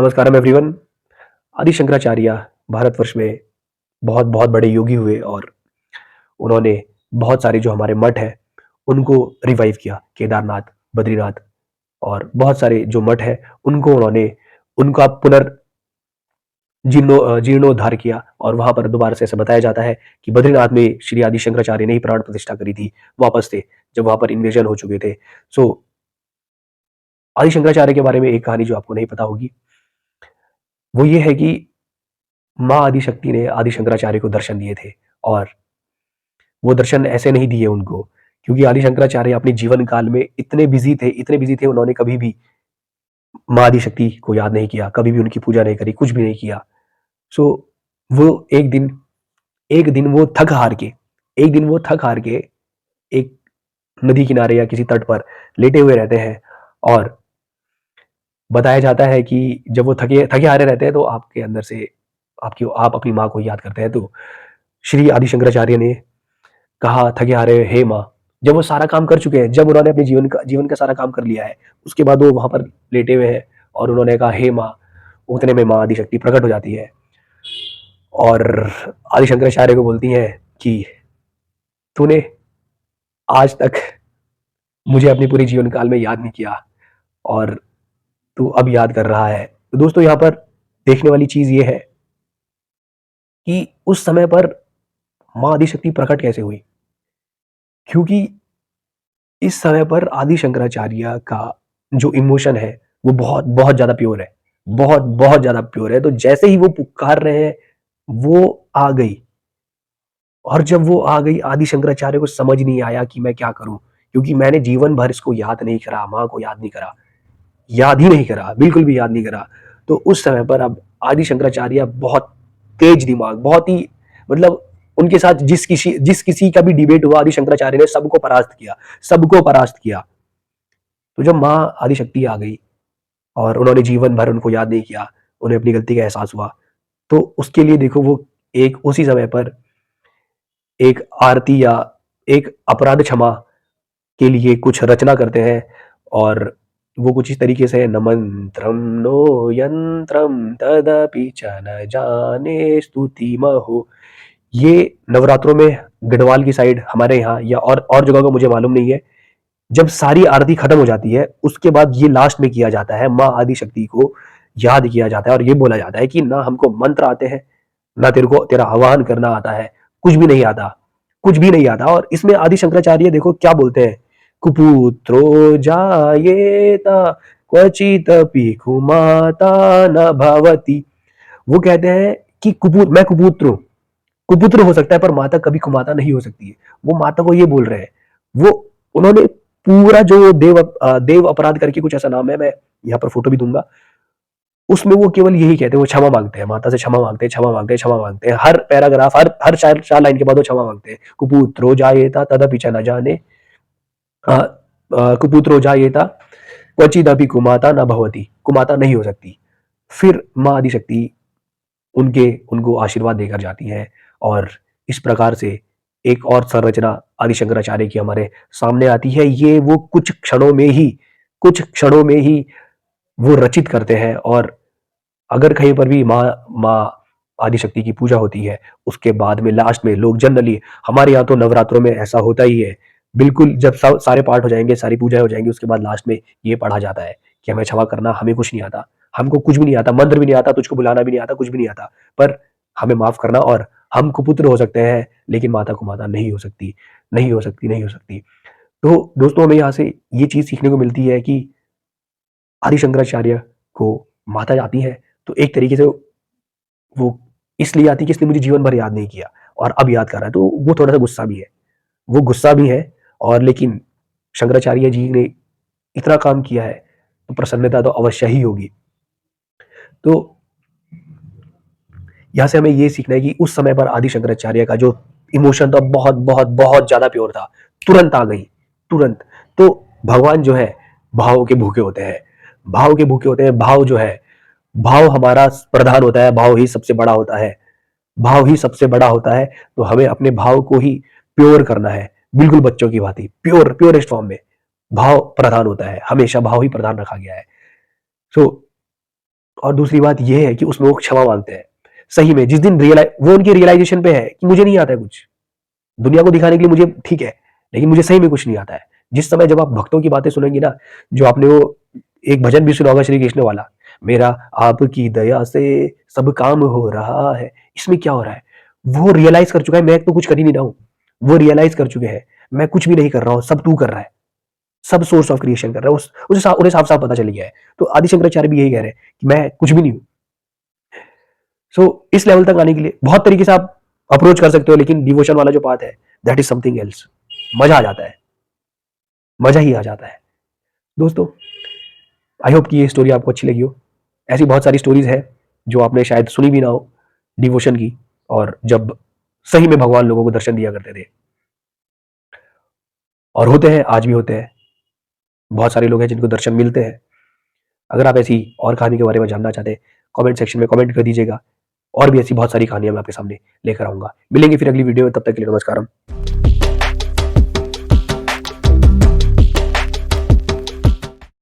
नमस्कारम everyone. आदि शंकराचार्य भारतवर्ष में बहुत बहुत बड़े योगी हुए और उन्होंने बहुत सारे जो हमारे मठ है उनको रिवाइव किया। केदारनाथ, बद्रीनाथ और बहुत सारे जो मठ है उनको उन्होंने उनका जीर्णोद्धार किया। और वहां पर दोबारा से ऐसा बताया जाता है कि बद्रीनाथ में श्री आदि शंकराचार्य ने ही प्राण प्रतिष्ठा करी थी। वापस थे जब वहां पर इन्वेजन हो चुके थे। सो आदि शंकराचार्य के बारे में एक कहानी जो आपको नहीं पता होगी वो ये है कि माँ आदिशक्ति ने आदि शंकराचार्य को दर्शन दिए थे। और वो दर्शन ऐसे नहीं दिए उनको, क्योंकि आदि शंकराचार्य अपने जीवन काल में इतने बिजी थे, उन्होंने कभी भी माँ आदिशक्ति को याद नहीं किया, कभी भी उनकी पूजा नहीं करी, कुछ भी नहीं किया। सो वो एक दिन वो थक हार के एक नदी किनारे या किसी तट पर लेटे हुए रहते हैं। और बताया जाता है कि जब वो थके थके हारे रहते हैं तो आपके अंदर से आप अपनी माँ को याद करते हैं। तो श्री आदि शंकराचार्य ने कहा, थके हारे हे माँ। जब वो सारा काम कर चुके हैं, जब उन्होंने अपने जीवन का सारा काम कर लिया है, उसके बाद वो वहां पर लेटे हुए हैं और उन्होंने कहा हे माँ। उतने में माँ आदिशक्ति प्रकट हो जाती है और आदि शंकराचार्य को बोलती हैं कि तूने आज तक मुझे अपने पूरे जीवन काल में याद नहीं किया और तू अब याद कर रहा है। तो दोस्तों, यहाँ पर देखने वाली चीज ये है कि उस समय पर माँ आदिशक्ति प्रकट कैसे हुई, क्योंकि इस समय पर आदि शंकराचार्य का जो इमोशन है वो बहुत बहुत ज्यादा प्योर है, बहुत बहुत ज्यादा प्योर है। तो जैसे ही वो पुकार रहे हैं वो आ गई। और जब वो आ गई, आदि शंकराचार्य को समझ नहीं आया कि मैं क्या करूं, क्योंकि मैंने जीवन भर इसको याद नहीं करा, माँ को याद नहीं करा, याद ही नहीं करा, बिल्कुल भी याद नहीं करा। तो उस समय पर अब आदि शंकराचार्य बहुत तेज दिमाग, बहुत ही मतलब उनके साथ जिस किसी का भी डिबेट हुआ, आदि शंकराचार्य ने सबको परास्त किया, सबको परास्त किया। तो जब माँ आदिशक्ति आ गई और उन्होंने जीवन भर उनको याद नहीं किया, उन्हें अपनी गलती का एहसास हुआ, तो उसके लिए देखो वो एक उसी समय पर एक आरती या एक अपराध क्षमा के लिए कुछ रचना करते हैं। और वो कुछ इस तरीके से, न मंत्रम नो यंत्रम तदपि च न जाने स्तुति महो। ये नवरात्रों में गढ़वाल की साइड हमारे यहाँ या और जगहों का मुझे मालूम नहीं है, जब सारी आरती खत्म हो जाती है उसके बाद ये लास्ट में किया जाता है, माँ आदि शक्ति को याद किया जाता है और ये बोला जाता है कि ना हमको मंत्र आते हैं, ना तेरे को तेरा आवाहन करना आता है, कुछ भी नहीं आता, कुछ भी नहीं आता। और इसमें आदि शंकराचार्य देखो क्या बोलते हैं, कुपुत्रो जायेता क्वचित पिकु माता न भवति। वो कहते हैं कि मैं कुपुत्र हूं, कुपुत्र हो सकता है पर माता कभी कुमाता नहीं हो सकती है। वो माता को ये बोल रहे हैं। वो उन्होंने पूरा जो देव अपराध करके कुछ ऐसा नाम है, मैं यहाँ पर फोटो भी दूंगा, उसमें वो केवल यही कहते हैं, वो क्षमा मांगते हैं, माता से क्षमा मांगते हैं, क्षमा मांगते हैं, क्षमा मांगते हैं। हर पैराग्राफ, हर हर चार चार लाइन के बाद वो क्षमा मांगते हैं। कुपुत्रो जायेता तदपि च न जाने, कुपुत्रो जायेता क्वचिदपि कुमाता न भवति, कुमाता नहीं हो सकती। फिर माँ आदिशक्ति उनको आशीर्वाद देकर जाती हैं। और इस प्रकार से एक और संरचना आदि शंकराचार्य की हमारे सामने आती है। ये वो कुछ क्षणों में ही वो रचित करते हैं। और अगर कहीं पर भी माँ आदिशक्ति की पूजा होती है, उसके बाद में लास्ट में लोग जनरली, हमारे यहाँ तो नवरात्रों में ऐसा होता ही है, बिल्कुल जब सारे पाठ हो जाएंगे, सारी पूजा हो जाएंगी, उसके बाद लास्ट में ये पढ़ा जाता है कि हमें क्षमा करना, हमें कुछ नहीं आता, हमको कुछ भी नहीं आता, मंत्र भी नहीं आता, तुझको बुलाना भी नहीं आता, कुछ भी नहीं आता, पर हमें माफ करना। और हम कुपुत्र हो सकते हैं लेकिन माता कुमाता नहीं हो सकती, नहीं हो सकती, नहीं हो सकती। तो दोस्तों, हमें यहाँ से ये चीज सीखने को मिलती है कि आदि शंकराचार्य को माता आती है तो एक तरीके से वो इसलिए आती है कि इसने मुझे जीवन भर याद नहीं किया और अब याद कर रहा है, तो वो थोड़ा सा गुस्सा भी है, वो गुस्सा भी है। और लेकिन शंकराचार्य जी ने इतना काम किया है तो प्रसन्नता तो अवश्य ही होगी। तो यहाँ से हमें ये सीखना है कि उस समय पर आदि शंकराचार्य का जो इमोशन था बहुत बहुत बहुत ज्यादा प्योर था, तुरंत आ गई, तुरंत। तो भगवान जो है भाव के भूखे होते हैं, भाव के भूखे होते हैं। भाव जो है, भाव हमारा प्रधान होता है, भाव ही सबसे बड़ा होता है, भाव ही सबसे बड़ा होता है। तो हमें अपने भाव को ही प्योर करना है, बिल्कुल बच्चों की भांति प्योरेस्ट फॉर्म में भाव प्रधान होता है, हमेशा भाव ही प्रधान रखा गया है। सो और दूसरी बात यह है कि उसमें वो क्षमा मांगते हैं। सही में जिस दिन वो उनके रियलाइजेशन पे है कि मुझे नहीं आता है कुछ, दुनिया को दिखाने के लिए मुझे ठीक है, लेकिन मुझे सही में कुछ नहीं आता है। जिस समय जब आप भक्तों की बातें सुनेंगे ना, जो आपने वो एक भजन भी सुना होगा श्री कृष्ण वाला, मेरा आपकी दया से सब काम हो रहा है, इसमें क्या हो रहा है? वो रियलाइज कर चुका है मैं तो कुछ कर ही नहीं रहा हूं। वो रियलाइज कर चुके हैं मैं कुछ भी नहीं कर रहा हूं, सब तू कर रहा है, सब सोर्स ऑफ क्रिएशन कर रहा है। उन्हें साफ साफ पता चल गया है। तो आदि शंकराचार्य भी यही कह रहे हैं कि मैं कुछ भी नहीं हूं। इस लेवल तक आने के लिए बहुत तरीके से आप अप्रोच कर सकते हो, लेकिन डिवोशन वाला जो पाथ है, दैट इज समथिंग एल्स। मजा आ जाता है, मजा ही आ जाता है दोस्तों। आई होप कि ये स्टोरी आपको अच्छी लगी हो। ऐसी बहुत सारी स्टोरीज है जो आपने शायद सुनी भी ना हो डिवोशन की, और जब सही में भगवान लोगों को दर्शन दिया करते थे, और होते हैं, आज भी होते हैं। बहुत सारे लोग हैं जिनको दर्शन मिलते हैं। अगर आप ऐसी और कहानी के बारे में जानना चाहते हैं, कमेंट सेक्शन में कमेंट कर दीजिएगा। और भी ऐसी बहुत सारी कहानियां मैं आपके सामने लेकर आऊंगा। मिलेंगे फिर अगली वीडियो में, तब तक के लिए नमस्कार।